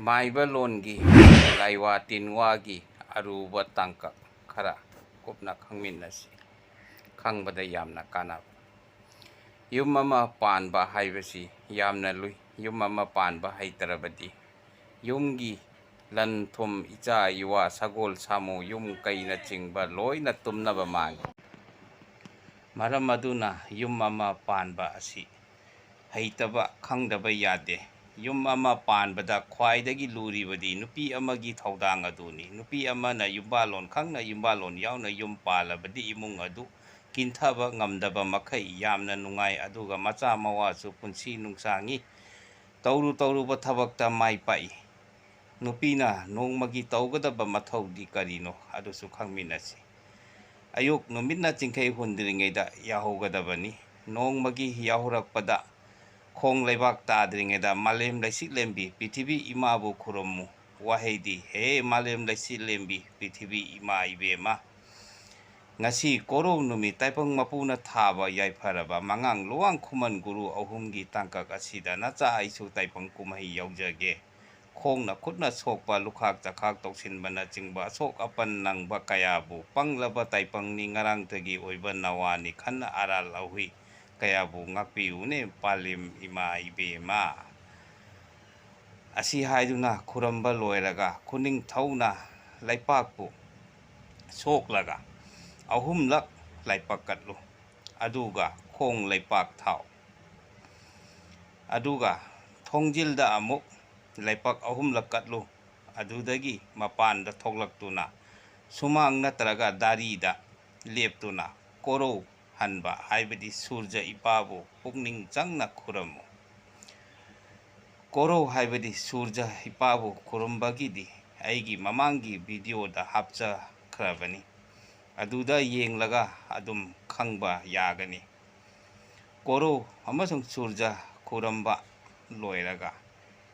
ꯃꯥꯏꯕ ꯂꯣꯟꯒꯤ ꯂꯥꯏꯋꯥ ꯇꯤꯟꯋꯥꯒꯤ ꯑꯔꯨꯕ ꯇꯥꯡꯀꯛ ꯈꯔ ꯀꯨꯞꯅ ꯈꯪꯃꯤꯟꯅꯁꯤ꯫ ꯈꯪꯕꯗ ꯌꯥꯝꯅ ꯀꯥꯟꯅꯕ꯫ ꯌꯨꯝ ꯑꯃ ꯄꯥꯟꯕ ꯍꯥꯏꯕꯁꯤ ꯌꯥꯝꯅ ꯂꯨꯏ꯫ ꯌꯨꯝ ꯑꯃ ꯄꯥꯟꯕ ꯍꯩꯇꯔꯕꯗꯤ ꯌꯨꯝꯒꯤ ꯂꯟ ꯊꯨꯝ ꯏꯆꯥ ꯏꯋꯥ ꯁꯒꯣꯜ ꯁꯥꯃꯨ ꯌꯨꯝ ꯀꯩꯅꯆꯤꯡꯕ ꯂꯣꯏꯅ ꯇꯨꯝꯅꯕ ꯃꯥꯡꯏ꯫ ꯃꯔꯝ ꯑꯗꯨꯅ ꯌꯨꯝ ꯑꯃ ꯄꯥꯟꯕ ꯑꯁꯤ ꯍꯩꯇꯕ ꯈꯪꯗꯕ ꯌꯥꯗꯦ꯫ ꯌꯨꯝ ꯑꯃ ꯄꯥꯟꯕꯗ ꯈ꯭ꯋꯥꯏꯗꯒꯤ ꯂꯨꯔꯤꯕꯗꯤ ꯅꯨꯄꯤ ꯑꯃꯒꯤ ꯊꯧꯗꯥꯡ ꯑꯗꯨꯅꯤ꯫ ꯅꯨꯄꯤ ꯑꯃꯅ ꯌꯨꯝꯕꯥꯜꯂꯣꯟ ꯈꯪꯅ ꯌꯨꯝꯕꯥꯜꯂꯣꯟ ꯌꯥꯎꯅ ꯌꯨꯝ ꯄꯥꯜꯂꯕꯗꯤ ꯏꯃꯨꯡ ꯑꯗꯨ ꯀꯤꯟꯊꯕ ꯉꯝꯗꯕ ꯃꯈꯩ ꯌꯥꯝꯅ ꯅꯨꯡꯉꯥꯏ, ꯑꯗꯨꯒ ꯃꯆꯥ ꯃꯋꯥꯁꯨ ꯄꯨꯟꯁꯤ ꯅꯨꯡꯁꯥꯡꯏ, ꯇꯧꯔꯨꯕ ꯊꯕꯛꯇ ꯃꯥꯏ ꯄꯥꯛꯏ꯫ ꯅꯨꯄꯤꯅ ꯅꯣꯡꯃꯒꯤ ꯇꯧꯒꯗꯕ ꯃꯊꯧꯗꯤ ꯀꯔꯤꯅꯣ ꯑꯗꯨꯁꯨ ꯈꯪꯃꯤꯟꯅꯁꯤ꯫ ꯑꯌꯨꯛ ꯅꯨꯃꯤꯠꯅ ꯆꯤꯡꯈꯩ ꯍꯨꯟꯗ꯭ꯔꯤꯉꯩꯗ ꯌꯥꯍꯧꯒꯗꯕꯅꯤ꯫ ꯅꯣꯡꯃꯒꯤ ꯌꯥꯍꯧꯔꯛꯄꯗ ꯈꯣꯡ ꯂꯩꯕꯥꯛ ꯇꯥꯗ꯭ꯔꯤꯉꯩꯗ ꯃꯥꯂꯦꯝ ꯂꯩꯁꯤꯛꯂꯦꯝꯕꯤ ꯄ꯭ꯔꯤꯊꯤꯕꯤ ꯏꯃꯥꯕꯨ ꯈꯨꯔꯨꯝꯃꯨ꯫ ꯋꯥꯍꯩꯗꯤ: ꯍꯦ ꯃꯥꯂꯦꯝ ꯂꯩꯁꯤꯛꯂꯦꯝꯕꯤ ꯄ꯭ꯔꯤꯊꯤꯕꯤ ꯏꯃꯥ ꯏꯕꯦꯝꯃ, ꯉꯁꯤ ꯀꯣꯔꯧ ꯅꯨꯃꯤꯠ ꯇꯥꯏꯄꯪ ꯃꯄꯨꯅ ꯊꯥꯕ ꯌꯥꯏꯐꯔꯕ ꯃꯉꯥꯡ ꯂꯨꯋꯥꯡ ꯈꯨꯃꯟ ꯒꯨꯔꯨ ꯑꯍꯨꯝꯒꯤ ꯇꯥꯡꯀꯛ ꯑꯁꯤꯗ ꯅꯆꯥ ꯑꯩꯁꯨ ꯇꯥꯏꯄꯪ ꯀꯨꯝꯍꯩ ꯌꯥꯎꯖꯒꯦ꯫ ꯈꯣꯡꯅ ꯈꯨꯠꯅ ꯁꯣꯛꯄ, ꯂꯨꯈꯥꯛ ꯆꯈꯥꯛ ꯇꯧꯁꯤꯟꯕꯅꯆꯤꯡꯕ ꯑꯁꯣꯛ ꯑꯄꯟ ꯅꯪꯕ ꯀꯌꯥꯕꯨ ꯄꯪꯂꯕ ꯇꯥꯏꯄꯪꯅꯤ ꯉꯔꯥꯡꯇꯒꯤ ꯑꯣꯏꯕ ꯅꯋꯥꯅꯤ ꯈꯟꯅ ꯑꯔꯥꯜ ꯑꯍꯨꯏ ꯀꯌꯥꯕꯨ ꯉꯥꯛꯄꯤꯌꯨꯅꯦ ꯄꯥꯂꯦꯝ ꯏꯃꯥ ꯏꯕꯦꯝꯃ꯫ ꯑꯁꯤ ꯍꯥꯏꯗꯨꯅ ꯈꯨꯔꯝꯕ ꯂꯣꯏꯔꯒ ꯈꯨꯅꯤꯡꯊꯧꯅ ꯂꯩꯄꯥꯛꯄꯨ ꯁꯣꯛꯂꯒ ꯑꯍꯨꯝꯂꯛ ꯂꯥꯏꯄꯛ ꯀꯠꯂꯨ, ꯑꯗꯨꯒ ꯈꯣꯡ ꯂꯩꯄꯥꯛ ꯊꯥꯎ꯫ ꯑꯗꯨꯒ ꯊꯣꯡꯖꯤꯜꯗ ꯑꯃꯨꯛ ꯂꯩꯄꯛ ꯑꯍꯨꯝꯂꯛ ꯀꯠꯂꯨ꯫ ꯑꯗꯨꯗꯒꯤ ꯃꯄꯥꯟꯗ ꯊꯣꯛꯂꯛꯇꯨꯅ ꯁꯨꯃꯥꯡ ꯅꯠꯇ꯭ꯔꯒ ꯗꯥꯔꯤꯗ ꯂꯦꯞꯇꯨꯅ ꯀꯣꯔꯧ ꯍꯟꯕ ꯍꯥꯏꯕꯗꯤ ꯁꯨꯔꯖ ꯏꯄꯥꯕꯨ ꯄꯨꯛꯅꯤꯡ ꯆꯪꯅ ꯈꯨꯔꯝꯃꯨ꯫ ꯀꯣꯔꯧ ꯍꯥꯏꯕꯗꯤ ꯁꯨꯔꯖ ꯏꯄꯥꯕꯨ ꯈꯨꯔꯨꯝꯕꯒꯤꯗꯤ ꯑꯩꯒꯤ ꯃꯃꯥꯡꯒꯤ ꯚꯤꯗꯤꯑꯣꯗ ꯍꯥꯞꯆꯈ꯭ꯔꯕꯅꯤ, ꯑꯗꯨꯗ ꯌꯦꯡꯂꯒ ꯑꯗꯨꯝ ꯈꯪꯕ ꯌꯥꯒꯅꯤ꯫ ꯀꯣꯔꯧ ꯑꯃꯁꯨꯡ ꯁꯨꯔꯖ ꯈꯨꯔꯝꯕ ꯂꯣꯏꯔꯒ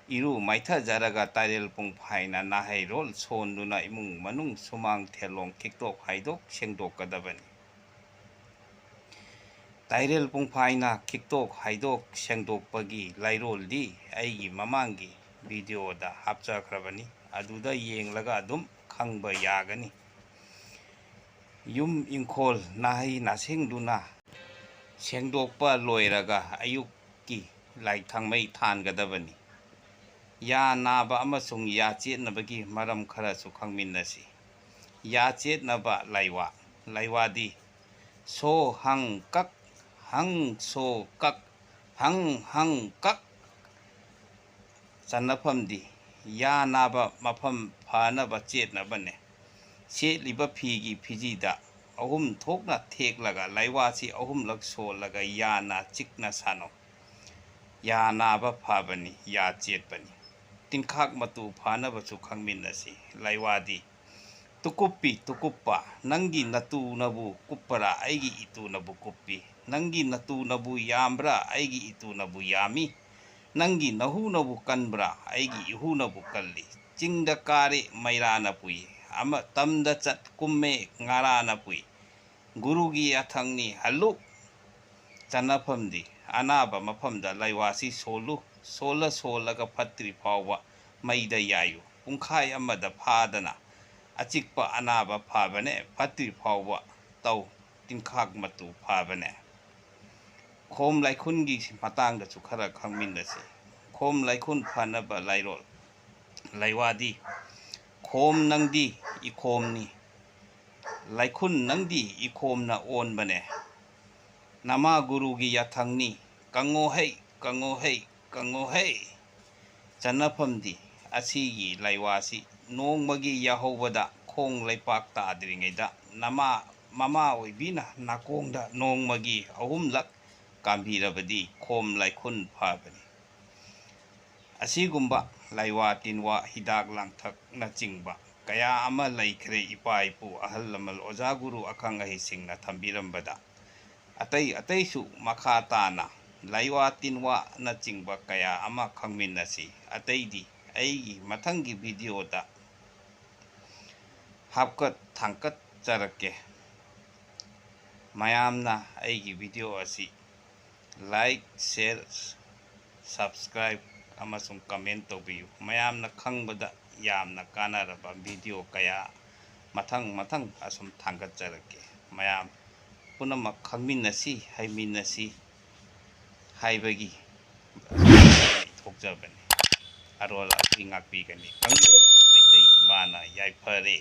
ꯏꯔꯨ ꯃꯥꯏꯊꯖꯔꯒ ꯇꯥꯏꯔꯦꯜ ꯄꯨꯡꯐꯥꯏꯅ ꯅꯥꯍꯩꯔꯣꯜ ꯁꯣꯟꯗꯨꯅ ꯏꯃꯨꯡ ꯃꯅꯨꯡ ꯁꯨꯃꯥꯡ ꯊꯦꯂꯣꯡ ꯈꯤꯛꯇꯣꯛ ꯍꯥꯏꯗꯣꯛ ꯁꯦꯡꯗꯣꯛꯀꯗꯕꯅꯤ꯫ ꯇꯥꯏꯔꯦꯜ ꯄꯨꯡꯐꯥꯏꯅ ꯈꯤꯛꯇꯣꯛ ꯍꯥꯏꯗꯣꯛ ꯁꯦꯡꯗꯣꯛꯄꯒꯤ ꯂꯥꯏꯔꯣꯜꯗꯤ ꯑꯩꯒꯤ ꯃꯃꯥꯡꯒꯤ ꯚꯤꯗꯤꯑꯣꯗ ꯍꯥꯞꯆꯈ꯭ꯔꯕꯅꯤ, ꯑꯗꯨꯗ ꯌꯦꯡꯂꯒ ꯑꯗꯨꯝ ꯈꯪꯕ ꯌꯥꯒꯅꯤ꯫ ꯌꯨꯝ ꯏꯪꯈꯣꯜ ꯅꯥꯍꯩ ꯅꯥꯁꯦꯡꯗꯨꯅ ꯁꯦꯡꯗꯣꯛꯄ ꯂꯣꯏꯔꯒ ꯑꯌꯨꯛꯀꯤ ꯂꯥꯏ ꯊꯥꯡꯃꯩ ꯊꯥꯟꯒꯗꯕꯅꯤ꯫ ꯌꯥ ꯅꯥꯕ ꯑꯃꯁꯨꯡ ꯌꯥ ꯆꯦꯠꯅꯕꯒꯤ ꯃꯔꯝ ꯈꯔꯁꯨ ꯈꯪꯃꯤꯟꯅꯁꯤ꯫ ꯌꯥ ꯆꯦꯠꯅꯕ ꯂꯥꯏꯋꯥ: ꯂꯥꯏꯋꯥꯗꯤ ꯁꯣ ꯍꯪ ꯀꯛ, ꯍꯪ ꯁꯣ ꯀꯛ, ꯍꯪ ꯍꯪ ꯀꯛ꯫ ꯆꯟꯅꯐꯝꯗꯤ: ꯌꯥ ꯅꯥꯕ ꯃꯐꯝ ꯐꯅꯕ ꯆꯦꯠꯅꯕꯅꯦ꯫ ꯁꯦꯠꯂꯤꯕ ꯐꯤꯒꯤ ꯐꯤꯖꯤꯗ ꯑꯍꯨꯝ ꯊꯣꯛꯅ ꯊꯦꯛꯂꯒ ꯂꯥꯏꯋꯥꯁꯤ ꯑꯍꯨꯝꯂꯛ ꯁꯣꯜꯂꯒ ꯌꯥꯅ ꯆꯤꯛꯅ ꯁꯥꯟꯅꯧ꯫ ꯌꯥ ꯅꯥꯕ ꯐꯕꯅꯤ, ꯌꯥ ꯆꯦꯠꯄꯅꯤ꯫ ꯇꯤꯟꯈꯥꯛ ꯃꯇꯨ ꯐꯅꯕꯁꯨ ꯈꯪꯃꯤꯟꯅꯁꯤ꯫ ꯂꯥꯏꯋꯥꯗꯤ: ꯇꯨꯀꯨꯞꯄꯤ ꯇꯨꯀꯨꯞꯄ, ꯅꯪꯒꯤ ꯅꯇꯨꯅꯕꯨ ꯀꯨꯞꯄꯔꯥ ꯑꯩꯒꯤ ꯏꯇꯨꯅꯕꯨ ꯀꯨꯞꯄꯤ꯫ ꯅꯪꯒꯤ ꯅꯇꯨꯅꯕꯨ ꯌꯥꯝꯕ꯭ꯔꯥ ꯑꯩꯒꯤ ꯏꯇꯨꯅꯕꯨ ꯌꯥꯝꯃꯤ꯫ ꯅꯪꯒꯤ ꯅꯍꯨꯅꯕꯨ ꯀꯟꯕ꯭ꯔꯥ ꯑꯩꯒꯤ ꯏꯍꯨꯅꯕꯨ ꯀꯜꯂꯤ꯫ ꯆꯤꯡꯗ ꯀꯥꯔꯦ ꯃꯩꯔꯥꯅ ꯄꯨꯏ, ꯇꯝꯗ ꯀꯨꯝꯃꯦ ꯉꯥꯔꯥꯅ ꯄꯨꯏ꯫ ꯒꯨꯔꯨꯒꯤ ꯌꯥꯊꯪꯅꯤ ꯍꯜꯂꯨ꯫ ꯆꯟꯅꯐꯝꯗꯤ: ꯑꯅꯥꯕ ꯃꯐꯝꯗ ꯂꯥꯏꯋꯥꯁꯤ ꯁꯣꯜꯂꯨ꯫ ꯁꯣꯜꯂ ꯁꯣꯜꯂꯒ ꯐꯠꯇ꯭ꯔꯤ ꯐꯥꯎꯕ ꯃꯩꯗ ꯌꯥꯏꯌꯨ꯫ ꯄꯨꯡꯈꯥꯏ ꯑꯃꯗ ꯐꯥꯗꯅ ꯑꯆꯤꯛꯄ ꯑꯅꯥꯕ ꯐꯕꯅꯦ, ꯐꯠꯇ꯭ꯔꯤ ꯐꯥꯎꯕ ꯇꯧ, ꯇꯤꯟꯈꯥꯛ ꯃꯇꯨ ꯐꯕꯅꯦ꯫ ꯈꯣꯝ ꯂꯥꯏꯈꯨꯟꯒꯤ ꯃꯇꯥꯡꯗꯁꯨ ꯈꯔ ꯈꯪꯃꯤꯟꯅꯁꯤ꯫ ꯈꯣꯝ ꯂꯥꯏꯈꯨꯟ ꯐꯅꯕ ꯂꯥꯏꯔꯣꯜ: ꯂꯥꯏꯋꯥꯗꯤ: ꯈꯣꯝ ꯅꯪꯗꯤ ꯏꯈꯣꯝꯅꯤ, ꯂꯥꯏꯈꯨꯟ ꯅꯪꯗꯤ ꯏꯈꯣꯝꯅ ꯑꯣꯟꯕꯅꯦ꯫ ꯅꯃꯥ ꯒꯨꯔꯨꯒꯤ ꯌꯥꯊꯪꯅꯤ, ꯀꯪꯉꯣꯍꯩ ꯀꯪꯉꯣꯍꯩ ꯀꯪꯉꯣꯍꯩ꯫ ꯆꯟꯅꯐꯝꯗꯤ: ꯑꯁꯤꯒꯤ ꯂꯥꯏꯋꯥꯁꯤ ꯅꯣꯡꯃꯒꯤ ꯌꯥꯍꯧꯕꯗ ꯈꯣꯡ ꯂꯩꯄꯥꯛ ꯇꯥꯗ꯭ꯔꯤꯉꯩꯗ ꯃꯃꯥ ꯑꯣꯏꯕꯤꯅ ꯅꯥꯀꯣꯡꯗ ꯅꯣꯡꯃꯒꯤ ꯑꯍꯨꯝꯂꯛ ꯀꯥꯝꯕꯤꯔꯕꯗꯤ ꯈꯣꯝ ꯂꯥꯏꯈꯨꯟ ꯐꯕꯅꯤ꯫ ꯑꯁꯤꯒꯨꯝꯕ ꯂꯥꯏꯋꯥ ꯇꯤꯟꯋꯥ ꯍꯤꯗꯥꯛ ꯂꯥꯡꯊꯛꯅꯆꯤꯡꯕ ꯀꯌꯥ ꯑꯃ ꯂꯩꯈ꯭ꯔꯦ ꯏꯄꯥ ꯏꯄꯨ ꯑꯍꯜ ꯂꯃꯟ ꯑꯣꯖꯥ ꯒꯨꯔꯨ ꯑꯈꯪ ꯑꯍꯩꯁꯤꯡꯅ ꯊꯝꯕꯤꯔꯝꯕꯗ꯫ ꯑꯇꯩ ꯑꯇꯩꯁꯨ ꯃꯈꯥ ꯇꯥꯅ ꯂꯥꯏꯋꯥ ꯇꯤꯟꯋꯥꯅꯆꯤꯡꯕ ꯀꯌꯥ ꯑꯃ ꯈꯪꯃꯤꯟꯅꯁꯤ꯫ ꯑꯇꯩꯗꯤ ꯑꯩꯒꯤ ꯃꯊꯪꯒꯤ ꯚꯤꯗꯤꯑꯣꯗ ꯍꯥꯞꯀꯠ ꯊꯥꯡꯀꯠꯆꯔꯛꯀꯦ꯫ ꯃꯌꯥꯝꯅ ꯑꯩꯒꯤ ꯚꯤꯗꯤꯑꯣ ꯑꯁꯤ ꯂꯥꯏꯛ, ꯁꯦꯌꯔ, ꯁꯕꯁꯀ꯭ꯔꯥꯏꯕ ꯑꯃꯁꯨꯡ ꯀꯃꯦꯟ ꯇꯧꯕꯤꯌꯨ ꯃꯌꯥꯝꯅ ꯈꯪꯕꯗ ꯌꯥꯝꯅ ꯀꯥꯟꯅꯔꯕ ꯚꯤꯗꯤꯑꯣ ꯀꯌꯥ ꯃꯊꯪ ꯑꯁꯨꯝ ꯊꯥꯡꯒꯠꯆꯔꯛꯀꯦ ꯃꯌꯥꯝ ꯄꯨꯝꯅꯃꯛ ꯈꯪꯃꯤꯟꯅꯁꯤ ꯍꯩꯃꯤꯟꯅꯁꯤ ꯍꯥꯏꯕꯒꯤ ꯊꯣꯛꯆꯕꯅꯤ ꯑꯔꯣꯜ ꯑꯁꯤ ꯉꯥꯛꯄꯤꯒꯅꯤ ꯀꯪꯂꯩ ꯃꯩꯇꯩ ꯏꯃꯥꯅ ꯌꯥꯏꯐꯔꯦ